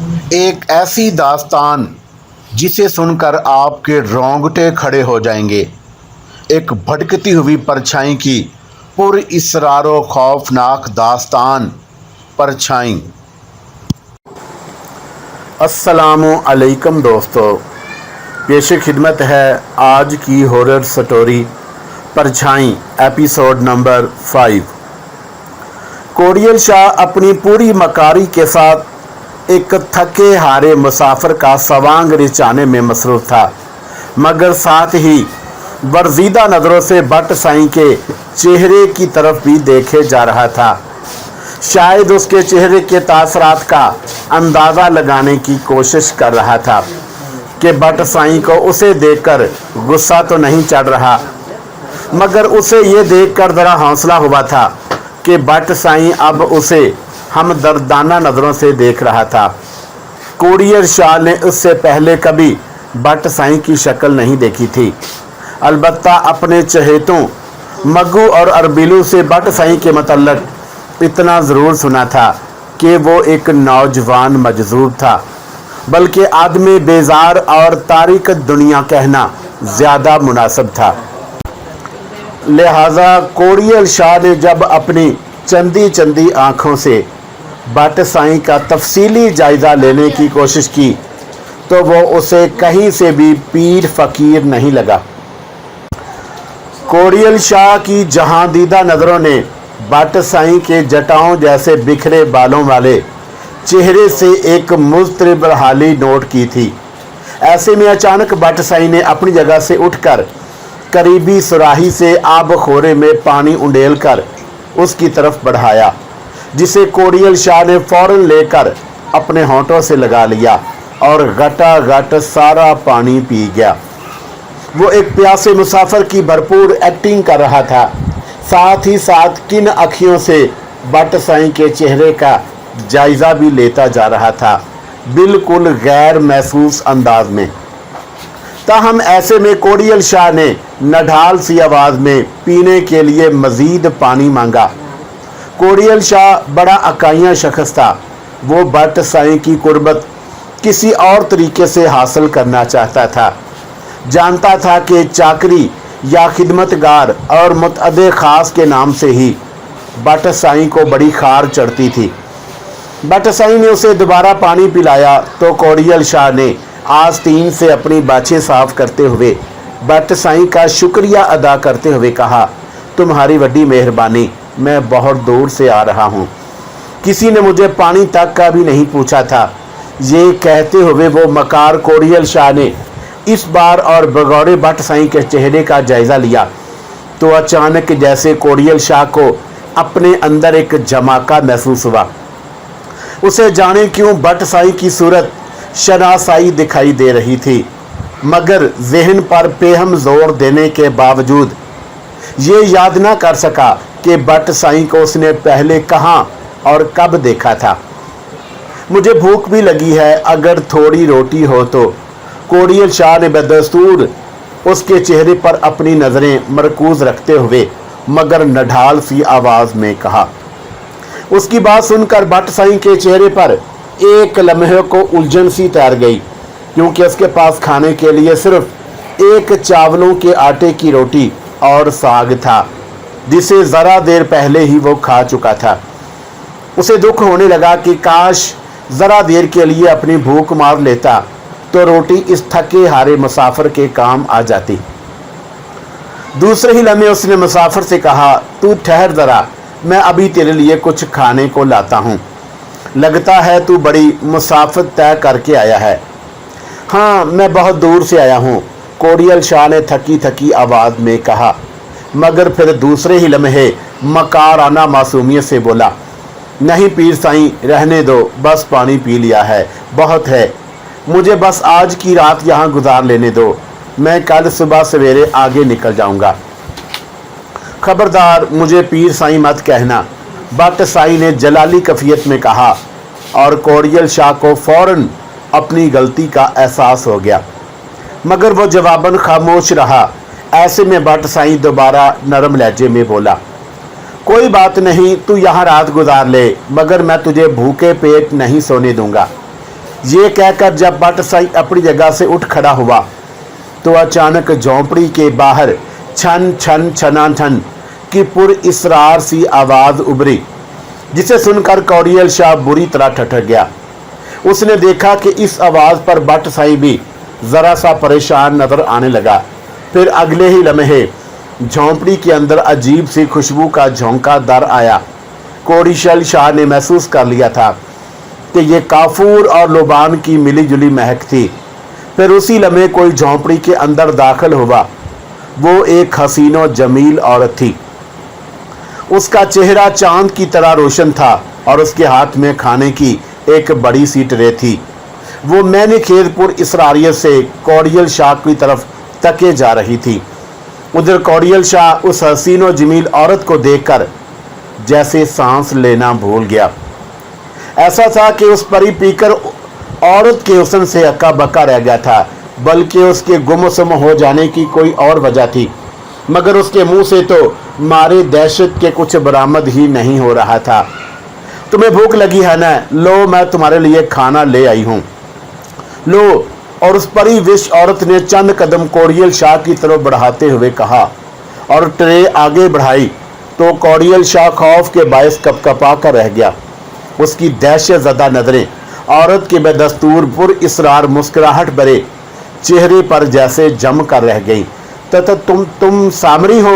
एक ऐसी दास्तान जिसे सुनकर आपके रोंगटे खड़े हो जाएंगे। एक भटकती हुई परछाई की पुरइसरारो खौफनाक दास्तान, परछाई। अस्सलामु अलैकुम दोस्तों, पेश खिदमत है आज की हॉरर स्टोरी परछाई, एपिसोड नंबर 5। कोरियल शाह अपनी पूरी मकारी के साथ एक थके हारे मुसाफिर का सवांग रिचाने में मसरूफ था, मगर साथ ही वर्जीदा नज़रों से भट्ट साईं के चेहरे की तरफ भी देखे जा रहा था। शायद उसके चेहरे के तासरात का अंदाज़ा लगाने की कोशिश कर रहा था कि भट्ट साईं को उसे देखकर गुस्सा तो नहीं चढ़ रहा, मगर उसे ये देखकर ज़रा हौसला हुआ था कि भट्ट साईं अब उसे हमदर्दाना नज़रों से देख रहा था। कोरियल शाह ने उससे पहले कभी भट्ट साईं की शक्ल नहीं देखी थी। अलबत्ता अपने चहेतों मग्गू और अरबिलू से भट्ट साईं के मतलब इतना ज़रूर सुना था कि वो एक नौजवान मजजूब था, बल्कि आदमी बेजार और तारिक दुनिया कहना ज़्यादा मुनासिब था। लिहाजा कोरियल शाह ने जब अपनी चंदी चंदी आँखों से भट्ट साईं का तफसीली जायज़ा लेने की कोशिश की तो वो उसे कहीं से भी पीर फकीर नहीं लगा। कोरियल शाह की जहां दीदा नज़रों ने भट्ट साईं के जटाओं जैसे बिखरे बालों वाले चेहरे से एक मुज़तरब हाली नोट की थी। ऐसे में अचानक भट्ट साईं ने अपनी जगह से उठकर करीबी सुराही से आब खोरे में पानी उंडेल कर उसकी तरफ बढ़ाया, जिसे कोरियल शाह ने फौरन लेकर अपने होंठों से लगा लिया और घटा सारा पानी पी गया। वो एक प्यासे मुसाफिर की भरपूर एक्टिंग कर रहा था, साथ ही साथ किन अखियों से भट्ट साईं के चेहरे का जायज़ा भी लेता जा रहा था, बिल्कुल गैर महसूस अंदाज में। ताहम ऐसे में कोरियल शाह ने नढाल सी आवाज़ में पीने के लिए मज़ीद पानी मांगा। कोरियल शाह बड़ा अकाइया शख्स था। वो भट्ट साईं की कुर्बत किसी और तरीके से हासिल करना चाहता था। जानता था कि चाकरी या खिदमतगार और मुतअद्दे ख़ास के नाम से ही भट्ट साईं को बड़ी खार चढ़ती थी। भट्ट साईं ने उसे दोबारा पानी पिलाया तो कोरियल शाह ने आस्तीन से अपनी बाछें साफ करते हुए भट्ट साईं का शुक्रिया अदा करते हुए कहा, तुम्हारी बड़ी मेहरबानी, मैं बहुत दूर से आ रहा हूँ, किसी ने मुझे पानी तक का भी नहीं पूछा था। ये कहते हुए वो मकार कोरियल शाह ने इस बार और बगौर भट्ट साईं के चेहरे का जायज़ा लिया तो अचानक जैसे कोरियल शाह को अपने अंदर एक झमाका महसूस हुआ। उसे जाने क्यों भट्ट साईं की सूरत शनासाई दिखाई दे रही थी, मगर जहन पर बेहम जोर देने के बावजूद ये याद ना कर सका कि भट्ट साईं को उसने पहले कहाँ और कब देखा था। मुझे भूख भी लगी है, अगर थोड़ी रोटी हो तो, कोरियल शाह ने बदस्तूर उसके चेहरे पर अपनी नज़रें मरकूज़ रखते हुए मगर नढाल सी आवाज़ में कहा। उसकी बात सुनकर भट्ट साईं के चेहरे पर एक लम्हे को उलझन सी तैर गई, क्योंकि उसके पास खाने के लिए सिर्फ एक चावलों के आटे की रोटी और साग था, जिसे ज़रा देर पहले ही वो खा चुका था। उसे दुख होने लगा कि काश ज़रा देर के लिए अपनी भूख मार लेता तो रोटी इस थके हारे मुसाफिर के काम आ जाती। दूसरे ही लम्हे उसने मुसाफिर से कहा, तू ठहर ज़रा, मैं अभी तेरे लिए कुछ खाने को लाता हूँ। लगता है तू बड़ी मुसाफिर तय करके आया है। हाँ, मैं बहुत दूर से आया हूँ, कोरियल शाह ने थकी थकी आवाज़ में कहा, मगर फिर दूसरे ही लम्हे मकाराना मासूमियत से बोला, नहीं पीर साईं, रहने दो, बस पानी पी लिया है, बहुत है, मुझे बस आज की रात यहाँ गुजार लेने दो, मैं कल सुबह सवेरे आगे निकल जाऊँगा। खबरदार, मुझे पीर साईं मत कहना, भट्ट साईं ने जलाली कफियत में कहा, और कोरियल शाह को फौरन अपनी गलती का एहसास हो गया, मगर वो जवाबन खामोश रहा। ऐसे में भट्ट साईं दोबारा नरम लहजे में बोला, कोई बात नहीं, तू यहाँ रात गुजार ले, मगर मैं तुझे भूखे पेट नहीं सोने दूंगा। ये कहकर जब भट्ट साईं अपनी जगह से उठ खड़ा हुआ तो अचानक झोंपड़ी के बाहर छन छन छनाछन की पुरइसरार सी आवाज उभरी, जिसे सुनकर कौड़ियल शाह बुरी तरह ठठक गया। उसने देखा कि इस आवाज पर भट्ट साईं भी जरा सा परेशान नजर आने लगा। फिर अगले ही लम्हे झोंपड़ी के अंदर अजीब सी खुशबू का झोंका दर आया। कौड़ियल शाह ने महसूस कर लिया था कि ये काफूर और लोबान की मिली जुली महक थी। फिर उसी लम्हे कोई झोंपड़ी के अंदर दाखिल हुआ। वो एक हसीनो जमील औरत थी। उसका चेहरा चांद की तरह रोशन था और उसके हाथ में खाने की एक बड़ी सी ट्रे थी। वो मैंने खेदपुर इसरारियत से कौड़ियल शाह की तरफ तके जा रही थी। उधर कौड़ियल शाह उस हसीनो जमील औरत को देखकर जैसे सांस लेना भूल गया। ऐसा था कि उस परी पीकर औरत के हुस्न से हक्का बक्का रह गया था, बल्कि उसके गुमसुम हो जाने की कोई और वजह थी। मगर उसके मुंह से तो मारे दहशत के कुछ बरामद ही नहीं हो रहा था। तुम्हें भूख लगी है ना? लो, मैं तुम्हारे लिए खाना ले आई हूँ। लो। और उस परी विश औरत ने चंद कदम कौड़ियल शाह की तरफ बढ़ाते हुए कहा और ट्रे आगे बढ़ाई तो कौड़ियल शाह खौफ के बायस कपकपा कर रह गया। उसकी दहशत ज़दा नजरें औरत के बेदस्तूर पुरइसरार मुस्कुराहट भरे चेहरे पर जैसे जम कर रह गई। तथा तुम सामरी हो,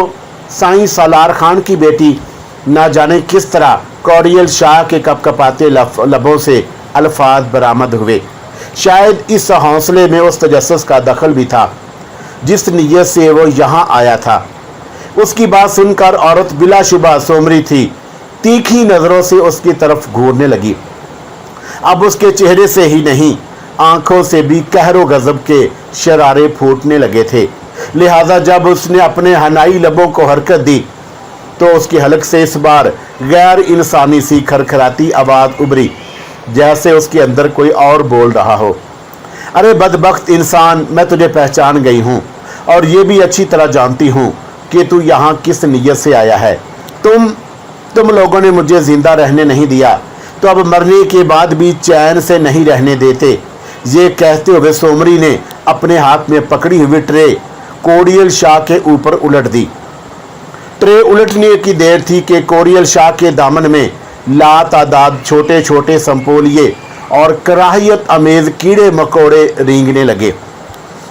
साईं सालार खान की बेटी। ना जाने किस तरह कौड़ियल शाह के कपकपाते लबों से अल्फाज बरामद हुए। शायद इस हौसले में उस तजस्सुस का दखल भी था जिस नीयत से वो यहाँ आया था। उसकी बात सुनकर औरत बिलाशुबा सोमरी थी। तीखी नजरों से उसकी तरफ घूरने लगी। अब उसके चेहरे से ही नहीं, आंखों से भी कहरो गजब के शरारे फूटने लगे थे। लिहाजा जब उसने अपने हनाई लबों को हरकत दी तो उसके हलक से इस बार गैर इंसानी सी खरखराती आवाज उभरी, जैसे उसके अंदर कोई और बोल रहा हो। अरे बदबख्त इंसान, मैं तुझे पहचान गई हूँ और ये भी अच्छी तरह जानती हूँ कि तू यहाँ किस नीयत से आया है। तुम लोगों ने मुझे जिंदा रहने नहीं दिया तो अब मरने के बाद भी चैन से नहीं रहने देते। ये कहते हुए सोमरी ने अपने हाथ में पकड़ी हुई ट्रे कौड़ियल शाह के ऊपर उलट दी। ट्रे उलटने की देर थी कि कौड़ियल शाह के दामन में लातादाद छोटे छोटे संपोलिए और कराहियत अमेज कीड़े मकोड़े रेंगने लगे।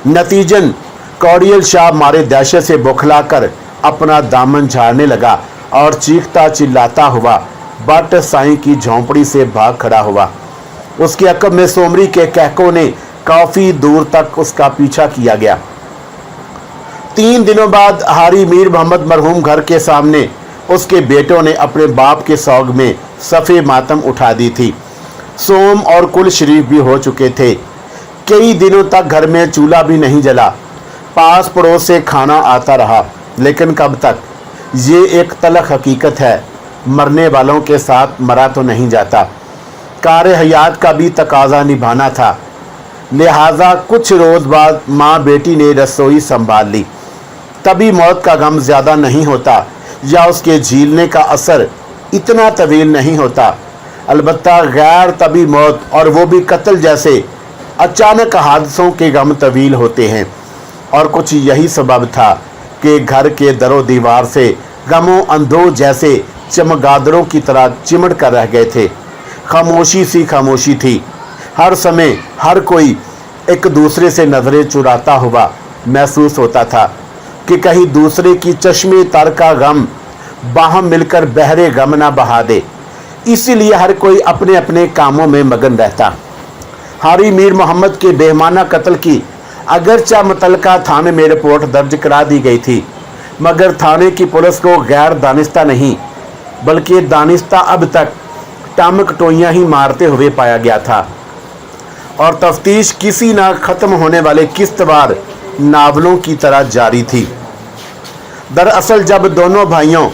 नतीजन कौड़ियल शाह मारे दहशत से बौखलाकर अपना दामन झाड़ने लगा और चीखता चिल्लाता हुआ भट्ट साईं की झोंपड़ी से भाग खड़ा हुआ। उसके अकब में सोमरी के कहकों ने काफी दूर तक उसका पीछा किया गया। 3 दिनों बाद हारी मीर मोहम्मद मरहूम घर के सामने उसके बेटों ने अपने बाप के सौग में सफ़े मातम उठा दी थी। सोम और कुल शरीफ भी हो चुके थे। कई दिनों तक घर में चूल्हा भी नहीं जला। पास पड़ोस से खाना आता रहा, लेकिन कब तक? ये एक तलख हकीकत है, मरने वालों के साथ मरा तो नहीं जाता। कार हयात का भी तकाजा निभाना था। लिहाजा कुछ रोज़ बाद माँ बेटी ने रसोई संभाल ली। तभी मौत का गम ज़्यादा नहीं होता या उसके झीलने का असर इतना तवील नहीं होता। अलबत्ता गैर तभी मौत, और वो भी कत्ल जैसे अचानक हादसों के गम तवील होते हैं। और कुछ यही सबब था कि घर के दरो दीवार से गमों अंधों जैसे चमगादड़ों की तरह चिमट कर रह गए थे। खामोशी सी खामोशी थी। हर समय हर कोई एक दूसरे से नजरें चुराता हुआ महसूस होता था कि कहीं दूसरे की चश्मे तर का गम बाहम मिलकर बहरे गम ना बहा दे। इसीलिए हर कोई अपने अपने कामों में मगन रहता। हारी मीर मोहम्मद के बेहमाना कत्ल की अगरचा मुतलका थाने में रिपोर्ट दर्ज करा दी गई थी, मगर थाने की पुलिस को गैर दानिस्ता नहीं बल्कि दानिस्ता अब तक टामकटोइयाँ ही मारते हुए पाया गया था। और तफ्तीश किसी ना ख़त्म होने वाले किस्तवार नावलों की तरह जारी थी। दरअसल जब दोनों भाइयों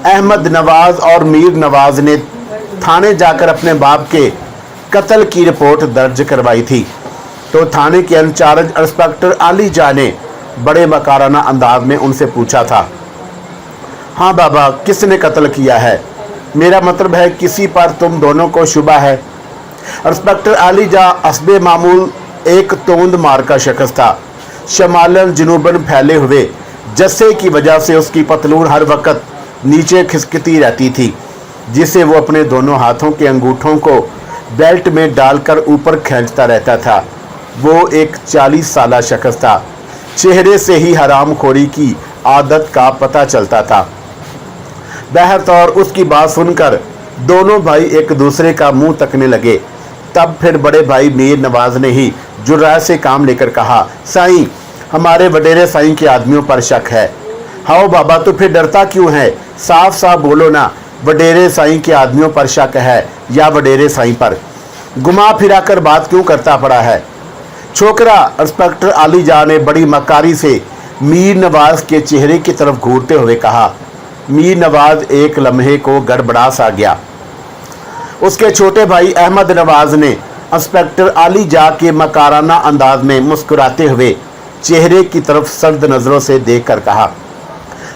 अहमद नवाज और मीर नवाज ने थाने जाकर अपने बाप के कत्ल की रिपोर्ट दर्ज करवाई थी तो थाने के इंचार्ज इंस्पेक्टर अली जा ने बड़े मकाराना अंदाज में उनसे पूछा था, हाँ बाबा, किसने कत्ल किया है? मेरा मतलब है किसी पर तुम दोनों को शुबा है? इंस्पेक्टर आली जा हस्बे मामूल एक तोंद मार का शख्स था। शमालन जनूबन फैले हुए जस्से की वजह से उसकी पतलून हर वक्त नीचे खिसकती रहती थी, जिसे वो अपने दोनों हाथों के अंगूठों को बेल्ट में डालकर ऊपर खींचता रहता था। वो एक 40 साला शख्स था। चेहरे से ही हरामखोरी की आदत का पता चलता था। बहरतौर उसकी बात सुनकर दोनों भाई एक दूसरे का मुंह तकने लगे। तब फिर बड़े भाई मीर नवाज ने ही जुर्रात से काम लेकर कहा, साईं, हमारे वडेरे साईं के आदमियों पर शक है। हाँ बाबा, तो फिर डरता क्यों है? साफ साफ बोलो ना, वडेरे साईं के आदमियों पर शक है या वडेरे साईं पर? घुमा फिरा कर बात क्यों करता पड़ा है? छोकरा, इंस्पेक्टर आली जा ने बड़ी मक्कारी से मीर नवाज के चेहरे की तरफ घूरते हुए कहा। मीर नवाज एक लम्हे को गड़बड़ा सा गया। उसके छोटे भाई अहमद नवाज ने इंस्पेक्टर आली जा के मकाराना अंदाज में मुस्कुराते हुए चेहरे की तरफ सर्द नज़रों से देखकर कहा,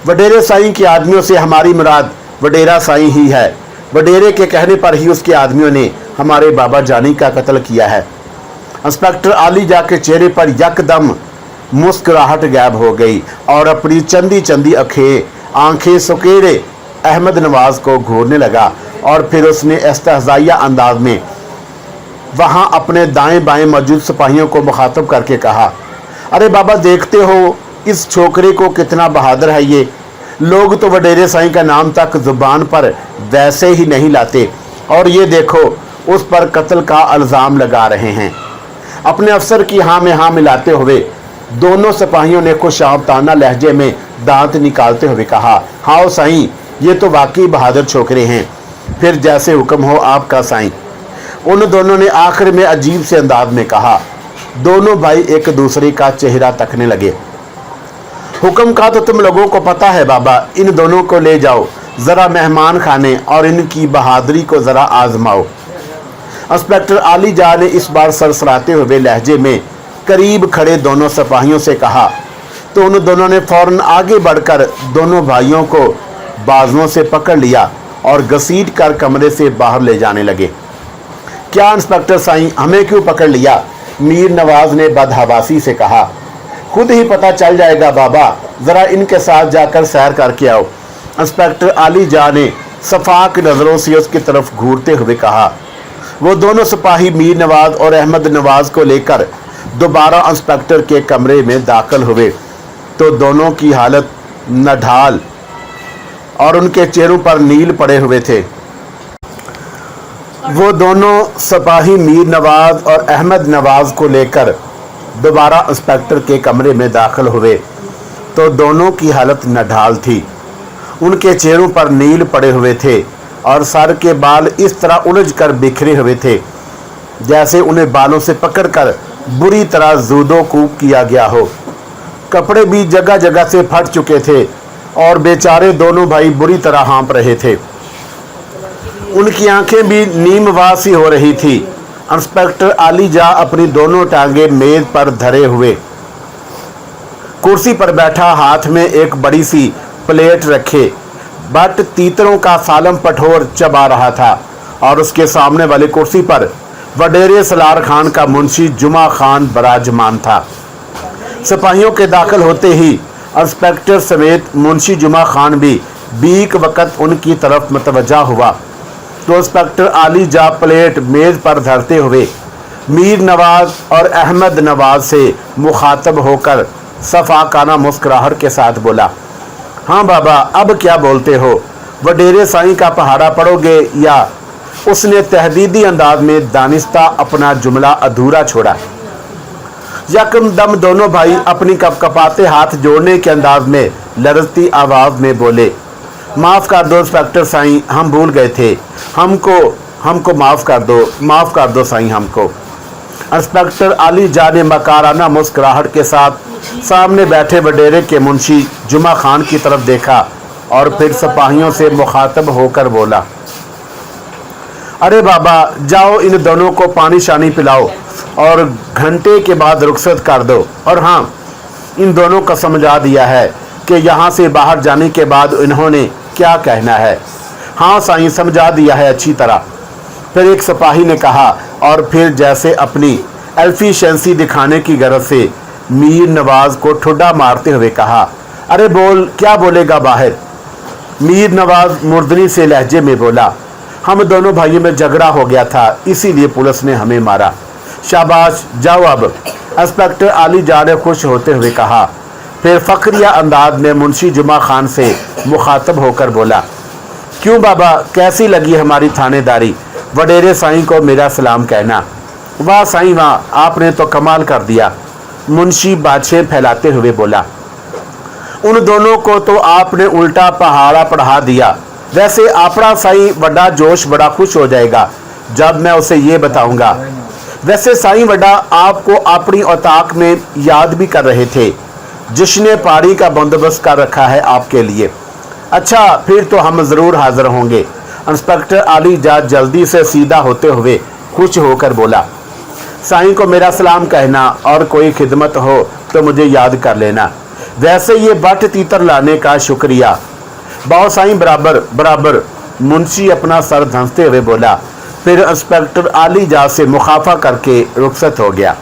वडेरे साईं के आदमियों से हमारी मुराद वडेरा साईं ही है। वडेरे के कहने पर ही उसके आदमियों ने हमारे बाबा जानी का कत्ल किया है। इंस्पेक्टर आली जा के चेहरे पर यकदम मुस्कुराहट गायब हो गई और अपनी चंदी चंदी आंखें सुकेरे अहमद नवाज को घूरने लगा और फिर उसने इस्तेहज़ाइया अंदाज में वहां अपने दाएं बाएं मौजूद सिपाहियों को मुखातब करके कहा, अरे बाबा, देखते हो इस छोकरे को कितना बहादुर है ये। लोग तो वडेरे साईं का नाम तक जुबान पर वैसे ही नहीं लाते और ये देखो उस पर कत्ल का इल्ज़ाम लगा रहे हैं। अपने अफसर की हाँ में हाँ मिलाते हुए दोनों सिपाहियों ने कुछ शामताना लहजे में दांत निकालते हुए कहा, हाँ साईं, ये तो वाकई बहादुर छोकरे हैं। फिर जैसे हुक्म हो आपका साईं। उन दोनों ने आखिर में अजीब से अंदाज में कहा। दोनों भाई एक दूसरे का चेहरा तकने लगे। हुक्म का तो तुम लोगों को पता है बाबा, इन दोनों को ले जाओ ज़रा मेहमान खाने और इनकी बहादुरी को ज़रा आजमाओ। इंस्पेक्टर आली जा ने इस बार सरसराते हुए लहजे में करीब खड़े दोनों सिपाहियों से कहा, तो उन दोनों ने फौरन आगे बढ़कर दोनों भाइयों को बाजुओं से पकड़ लिया और घसीट कर कमरे से बाहर ले जाने लगे। क्या इंस्पेक्टर साईं, हमें क्यों पकड़ लिया? मीर नवाज ने बदहवासी से कहा। खुद ही पता चल जाएगा बाबा, ज़रा इनके साथ जाकर सैर करके आओ। इंस्पेक्टर आली जा ने सफाक नज़रों से उसकी तरफ घूरते हुए कहा। वो दोनों सिपाही मीर नवाज और अहमद नवाज को लेकर दोबारा इंस्पेक्टर के कमरे में दाखिल हुए तो दोनों की हालत नढाल और उनके चेहरों पर नील पड़े हुए थे। वो दोनों सिपाही मीर नवाज और अहमद नवाज को लेकर दोबारा इंस्पेक्टर के कमरे में दाखिल हुए तो दोनों की हालत नढाल थी। उनके चेहरों पर नील पड़े हुए थे और सर के बाल इस तरह उलझ कर बिखरे हुए थे जैसे उन्हें बालों से पकड़कर बुरी तरह जूदो कूब किया गया हो। कपड़े भी जगह जगह से फट चुके थे और बेचारे दोनों भाई बुरी तरह हाँप रहे थे। उनकी आंखें भी नीमवासी हो रही थी। इंस्पेक्टर आली जा अपनी दोनों टांगे मेज पर धरे हुए कुर्सी पर बैठा, हाथ में एक बड़ी सी प्लेट रखे बट तीतरों का सालम पठोर चबा रहा था और उसके सामने वाली कुर्सी पर वडेरे सलार खान का मुंशी जुमा खान बराजमान था। सिपाहियों के दाखिल होते ही इंस्पेक्टर समेत मुंशी जुमा खान भी बीक वक्त उनकी तरफ मतवज्जा हुआ तो इंस्पेक्टर आली जा प्लेट मेज पर धरते हुए मीर नवाज और अहमद नवाज से मुखातब होकर सफाकाना मुस्कुराहट के साथ बोला, हाँ बाबा, अब क्या बोलते हो? वडेरे साईं का पहाड़ा पड़ोगे या? उसने तहदीदी अंदाज में दानिस्ता अपना जुमला अधूरा छोड़ा। यकदम दोनों भाई अपनी कपकपाते हाथ जोड़ने के अंदाज में लरजती आवाज में बोले, माफ़ कर दो इंस्पेक्टर साईं, हम भूल गए थे, हमको माफ़ कर दो साईं हमको। इंस्पेक्टर आली जा ने मकाराना मुस्कुराहट के साथ सामने बैठे वडेरे के मुंशी जुमा खान की तरफ देखा और फिर सिपाहियों से मुखातब होकर बोला, अरे बाबा, जाओ इन दोनों को पानी शानी पिलाओ और घंटे के बाद रुखसत कर दो। और हाँ, इन दोनों को समझा दिया है कि यहाँ से बाहर जाने के बाद इन्होंने क्या कहना है। हाँ साईं, समझा दिया है अच्छी तरह। फिर एक सिपाही ने कहा और फिर जैसे अपनी एफिशिएंसी दिखाने की गरज से मीर नवाज को ठुड्डा मारते हुए कहा, अरे बोल, क्या बोलेगा बाहर। मीर नवाज मुर्दनी से लहजे में बोला, हम दोनों भाइयों में झगड़ा हो गया था, इसीलिए पुलिस ने हमें मारा। शाबाश, जाओ अब। इंस्पेक्टर आली जा ने खुश होते हुए कहा। फिर फकरिया अंदाज में मुंशी जुमा खान से मुखातब होकर बोला, क्यों बाबा, कैसी लगी हमारी थानेदारी? वडेरे साईं को मेरा सलाम कहना। वाह साईं वाह, आपने तो कमाल कर दिया, मुंशी बादशाह फैलाते हुए बोला। उन दोनों को तो आपने उल्टा पहाड़ा पढ़ा दिया। वैसे आपड़ा साईं वड्डा जोश बड़ा खुश हो जाएगा जब मैं उसे ये बताऊंगा। वैसे साईं वड्डा आपको अपनी औताक में याद भी कर रहे थे, जिसने पाड़ी का बंदोबस्त कर रखा है आपके लिए। अच्छा, फिर तो हम ज़रूर हाजिर होंगे। इंस्पेक्टर आली जाट जल्दी से सीधा होते हुए खुश होकर बोला, साईं को मेरा सलाम कहना और कोई खिदमत हो तो मुझे याद कर लेना। वैसे ये बट तीतर लाने का शुक्रिया। बाओ साईं, बराबर बराबर, मुंशी अपना सर धंसते हुए बोला। फिर इंस्पेक्टर आली जाट से मुखाफा करके रुखसत हो गया।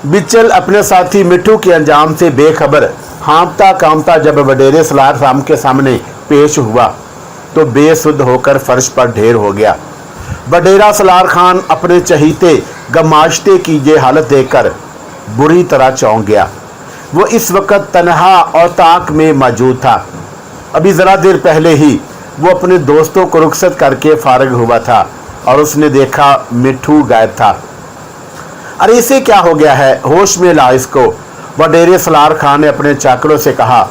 बिचल अपने साथी मिट्ठू के अंजाम से बेखबर हाँफता कामता जब वडेरे सलार खान के सामने पेश हुआ तो बेसुध होकर फर्श पर ढेर हो गया। वडेरा सलार खान अपने चहीते गमाश्ते की ये हालत देखकर बुरी तरह चौंक गया। वो इस वक्त तन्हा और ताक में मौजूद था। अभी ज़रा देर पहले ही वो अपने दोस्तों को रुखसत करके फारग हुआ था और उसने देखा मिट्ठू गायब था। अरे इसे क्या हो गया है, होश में ला इसको, वडेरे सलार खान ने अपने चाकरों से कहा।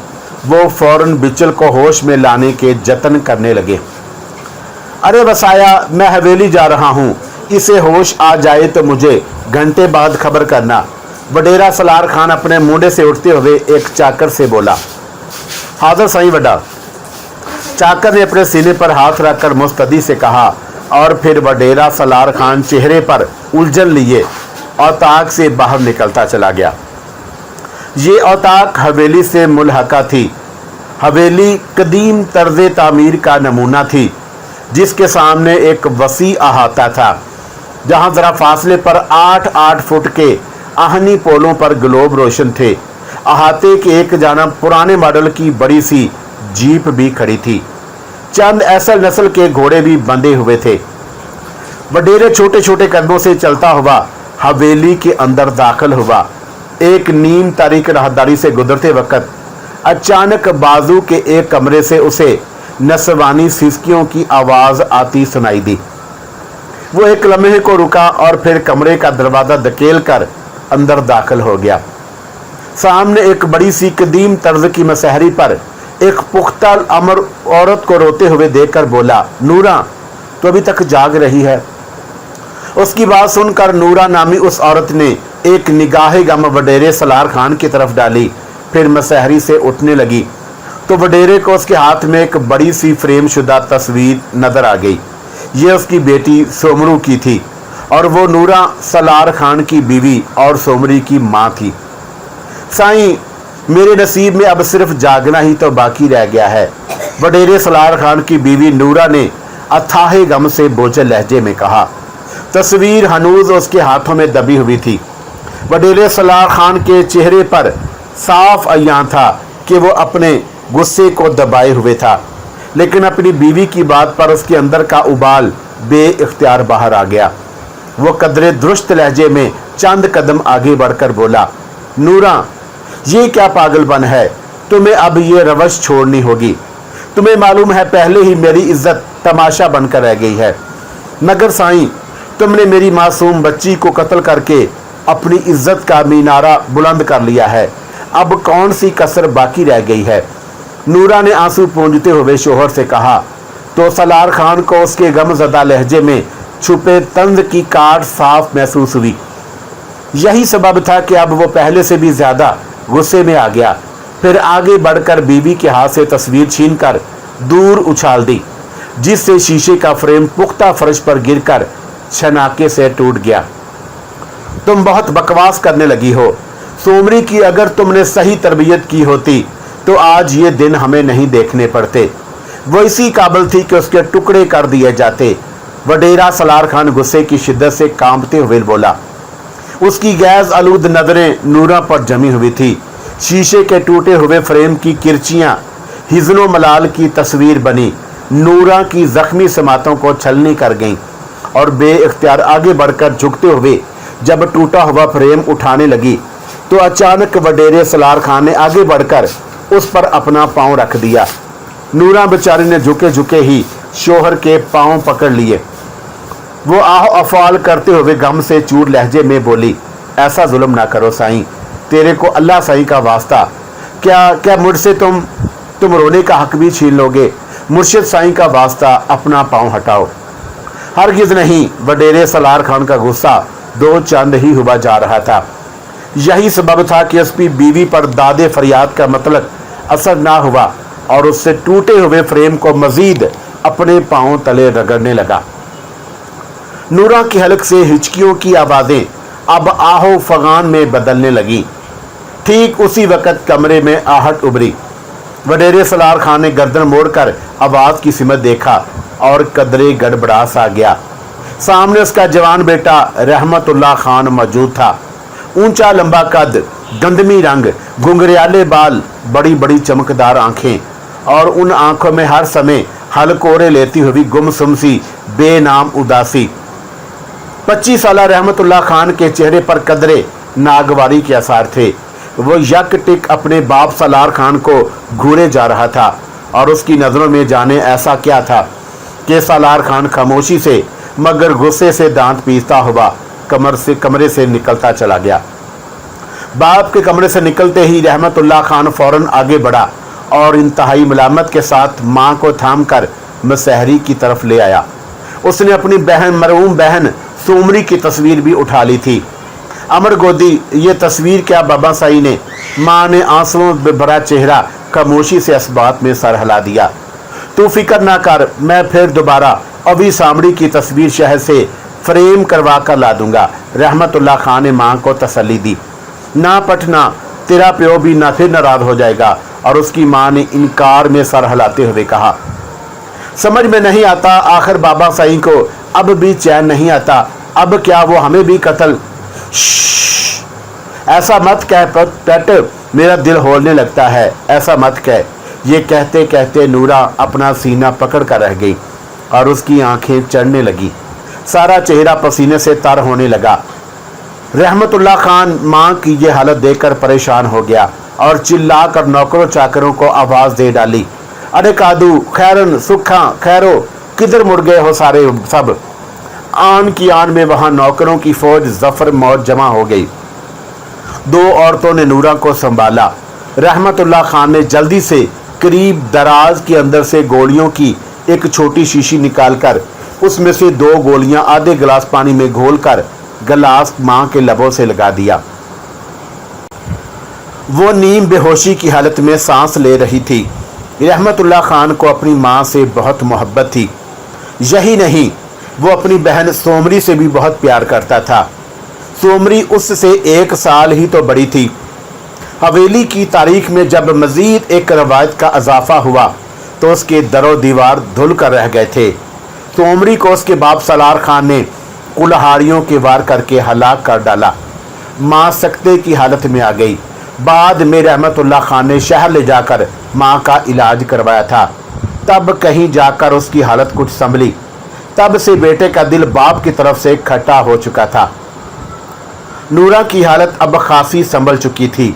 वो फौरन बिचल को होश में लाने के जतन करने लगे। अरे वसाया, मैं हवेली जा रहा हूँ, इसे होश आ जाए तो मुझे घंटे बाद खबर करना। वडेरा सलार खान अपने मुंडे से उठते हुए एक चाकर से बोला। हाज़िर साईं वड्डा। चाकर ने अपने सीने पर हाथ रखकर मुस्तदी से कहा और फिर वडेरा सलार खान चेहरे पर उलझन लिए औताक से बाहर निकलता चला गया। ये औताक हवेली से मुल्हका थी। हवेली कदीम तर्ज तामीर का नमूना थी, जिसके सामने एक वसी अहाता था, जहाँ ज़रा फासले पर 8-8 फुट के आहनी पोलों पर ग्लोब रोशन थे। अहाते के एक जानब पुराने मॉडल की बड़ी सी जीप भी खड़ी थी। चंद ऐसल नस्ल के घोड़े भी बंधे हुए थे। वडेरे छोटे छोटे कदमों से चलता हुआ हवेली के अंदर दाखिल हुआ। एक नीम तारीख राहदारी से गुजरते वक्त अचानक बाजू के एक कमरे से उसे नसवानी सिसकियों की आवाज़ आती सुनाई दी। वो एक लम्हे को रुका और फिर कमरे का दरवाज़ा धकेल कर अंदर दाखिल हो गया। सामने एक बड़ी सी कदीम तर्ज की मसहरी पर एक पुख्ता अमर औरत को रोते हुए देखकर बोला, नूरा, तो अभी तक जाग रही है? उसकी बात सुनकर नूरा नामी उस औरत ने एक निगाह गम वडेरे सलार खान की तरफ डाली, फिर मसहरी से उठने लगी तो वडेरे को उसके हाथ में एक बड़ी सी फ्रेम शुदा तस्वीर नजर आ गई। ये उसकी बेटी सोमरू की थी और वो नूरा सलार खान की बीवी और सोमरी की माँ थी। साईं, मेरे नसीब में अब सिर्फ जागना ही तो बाकी रह गया है, वडेरे सलार खान की बीवी नूरा ने अथाहे गम से बोझल लहजे में कहा। तस्वीर हनूज उसके हाथों में दबी हुई थी। वडेरे सलार खान के चेहरे पर साफ अयां था कि वो अपने गुस्से को दबाए हुए था, लेकिन अपनी बीवी की बात पर उसके अंदर का उबाल बेइख्तियार बाहर आ गया। वो कदरे दुरुस्त लहजे में चंद कदम आगे बढ़कर बोला, नूरा, ये क्या पागलपन है? तुम्हें अब ये रवश छोड़नी होगी। तुम्हें मालूम है पहले ही मेरी इज्जत तमाशा बनकर रह गई है, मगर साईं, तुमने मेरी मासूम बच्ची को कत्ल करके अपनी इज्जत का मीनारा बुलंद कर लिया है। अब कौन सी कसर बाकी रह गई है? नूरा ने आंसू पूंजते हुए शोहर से कहा तो सलार खान को उसके गमज़दा लहजे में छुपे तंज की काट साफ महसूस हुई। यही सबब था कि अब वो पहले से भी ज़्यादा गुस्से में आ गया। फिर आगे बढ़कर बीवी के हाथ से तस्वीर छीनकर दूर उछाल दी, जिससे शीशे का फ्रेम पुख्ता फर्श पर गिरकर छनाके से टूट गया। तुम बहुत बकवास करने लगी हो। सोमरी की अगर तुमने सही तरबियत की होती तो आज ये दिन हमें नहीं देखने पड़ते। वो इसी काबिल थी कि उसके टुकड़े कर दिए जाते वडेरा सलार खान गुस्से की शिद्दत से कांपते हुए बोला। उसकी गैस आलूद नजरें नूरा पर जमी हुई थी। शीशे के टूटे हुए फ्रेम की किरचियां हिजनो मलाल की तस्वीर बनी, नूरा की जख्मी समातों को छलनी कर गईं और बेइख्तियार आगे बढ़कर झुकते हुए जब टूटा हुआ फ्रेम उठाने लगी तो अचानक वडेरे सलार खान ने आगे बढ़कर उस पर अपना पांव रख दिया। नूरा बेचारी ने झुके झुके ही शोहर के पांव पकड़ लिए। वो आह अफाल करते हुए गम से चूर लहजे में बोली, ऐसा जुल्म ना करो साईं, तेरे को अल्लाह साईं का वास्ता, क्या मुझसे तुम रोने का हक भी छीन लोगे? मुर्शिद साईं का वास्ता, अपना पांव हटाओ। हरगिज नहीं। वडेरे सलार खान का गुस्सा दो चंद ही हुआ जा रहा था। यही सबब था कि उसकी बीवी पर दादे फरियाद का मतलब असर ना हुआ और उससे टूटे हुए फ्रेम को मजीद अपने पांव तले रगड़ने लगा। नूरा की हलक से हिचकियों की आवाजें अब आहो फगान में बदलने लगी। ठीक उसी वक्त कमरे में आहट उभरी। वडेरे सलार खान ने गर्दन मोड़कर आवाज की सिमत देखा और कदरे गड़बड़ा सा गया। सामने उसका जवान बेटा रहमतुल्लाह खान मौजूद था। ऊंचा लंबा कद, गंदमी रंग, घुंघरियाले बाल, बड़ी बड़ी चमकदार आंखें और उन आंखों में हर समय हलकोरे लेती हुई गुमसुम सी बेनाम उदासी। 25 साला रहमतुल्लाह खान के चेहरे पर कदरे नागवारी के आसार थे। वो यकटिक अपने बाप सलार खान को घूरे जा रहा था और उसकी नजरों में जाने ऐसा क्या था कि सलार खान खामोशी से मगर गुस्से से दांत पीसता हुआ कमरे से निकलता चला गया। बाप के कमरे से निकलते ही रहमतुल्लाह खान फौरन आगे बढ़ा और इंतहाई मलामत के साथ मां को थामकर मसहरी की तरफ ले आया। उसने अपनी मरहूम बहन सोमरी की तस्वीर भी उठा ली थी। अमर गोदी, ये तस्वीर क्या बाबा साई ने? माँ ने आंसुओं में भरा चेहरा खामोशी से इस बात में सर हिला दिया। तू फिक्र ना कर, मैं फिर दोबारा अभी सामड़ी की तस्वीर शहर से फ्रेम करवा कर ला दूंगा। रहमतुल्लाह खान ने माँ को तसल्ली दी। ना पटना, तेरा प्यो भी ना फिर नाराज हो जाएगा। और उसकी माँ ने इनकार में सर हिलाते हुए कहा, समझ में नहीं आता, आखिर बाबा साई को अब भी चैन नहीं आता। अब क्या वो हमें भी कत्ल? ऐसा मत कह पेट, मेरा दिल होलने लगता है, ऐसा मत कह। ये कहते कहते नूरा अपना सीना पकड़ कर रह गई और उसकी आंखें चढ़ने लगी। सारा चेहरा पसीने से तर होने लगा। रहमतुल्लाह खान मां की ये हालत देखकर परेशान हो गया और चिल्लाकर नौकरों चाकरों को आवाज दे डाली, अरे कादू, खैरन, सुखा, खैरो, किधर मुड़ गए हो सारे सब? आन की आन में वहां नौकरों की फौज जफर मौत जमा हो गई। दो औरतों ने नूरा को संभाला। रहमतुल्लाह खान ने जल्दी से करीब दराज के अंदर से गोलियों की एक छोटी शीशी निकालकर उसमें से 2 गोलियां आधे गिलास पानी में घोलकर गिलास मां के लबों से लगा दिया। वो नीम बेहोशी की हालत में सांस ले रही थी। रहमतुल्लाह खान को अपनी मां से बहुत मोहब्बत थी। यही नहीं, वो अपनी बहन सोमरी से भी बहुत प्यार करता था। सोमरी उससे 1 साल ही तो बड़ी थी। हवेली की तारीख में जब मजीद एक रवायत का इजाफा हुआ तो उसके दरो दीवार धुल कर रह गए थे। सोमरी को उसके बाप सलार खान ने कुल्हाड़ियों के वार करके हलाक कर डाला। माँ सकते की हालत में आ गई। बाद में रहमतुल्लाह खान ने शहर ले जाकर माँ का इलाज करवाया था। तब कहीं जाकर उसकी हालत कुछ संभली। तब से बेटे का दिल बाप की तरफ से खट्टा हो चुका था। नूरा की हालत अब खासी संभल चुकी थी।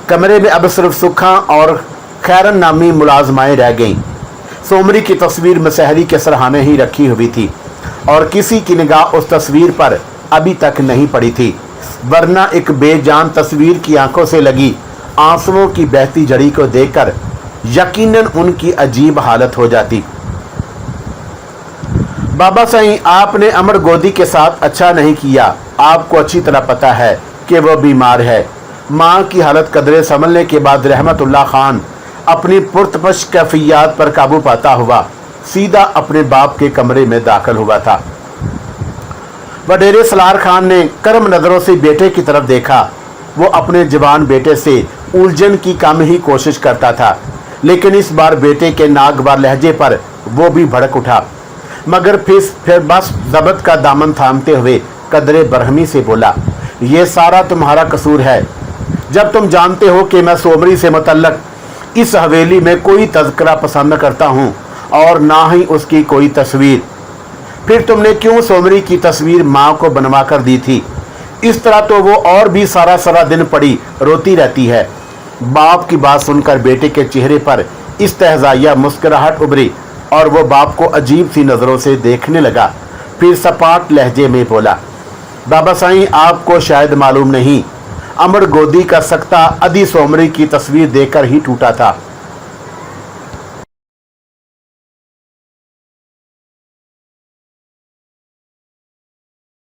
कमरे में अब सिर्फ सुखा और खैरन नामी मुलाजमाएं रह गईं। सोमरी की तस्वीर मसहरी के सरहाने ही रखी हुई थी और किसी की निगाह उस तस्वीर पर अभी तक नहीं पड़ी थी, वरना एक बेजान तस्वीर की आंखों से लगी आंसुओं की बहती जड़ी को देखकर यकीनन उनकी अजीब हालत हो जाती। बाबा साईं, आपने अमर गोदी के साथ अच्छा नहीं किया। आपको अच्छी तरह पता है कि वह बीमार है। माँ की हालत कदरे संभलने के बाद रहमतुल्लाह खान अपनी पुरतपश कैफियत पर काबू पाता हुआ सीधा अपने बाप के कमरे में दाखिल हुआ था। वडेरे सलार खान ने कर्म नजरों से बेटे की तरफ देखा। वो अपने जवान बेटे से उलझन की कम ही कोशिश करता था, लेकिन इस बार बेटे के नागवार लहजे पर वो भी भड़क उठा। मगर फिर बस जबत का दामन थामते हुए कदरे बरहमी से बोला, ये सारा तुम्हारा कसूर है। जब तुम जानते हो कि मैं सोमरी से मुतल्लक इस हवेली में कोई तज़किरा पसंद करता हूँ और ना ही उसकी कोई तस्वीर, फिर तुमने क्यों सोमरी की तस्वीर माँ को बनवा कर दी थी? इस तरह तो वो और भी सारा सारा दिन पड़ी रोती रहती है। बाप की बात सुनकर बेटे के चेहरे पर इस्तेहज़ाइया मुस्कुराहट उभरी और वो बाप को अजीब सी नज़रों से देखने लगा। फिर सपाट लहजे में बोला, बाबा साईं, आपको शायद मालूम नहीं, अमर गोदी का सख्ता अदी सोमरी की तस्वीर देखकर ही टूटा था।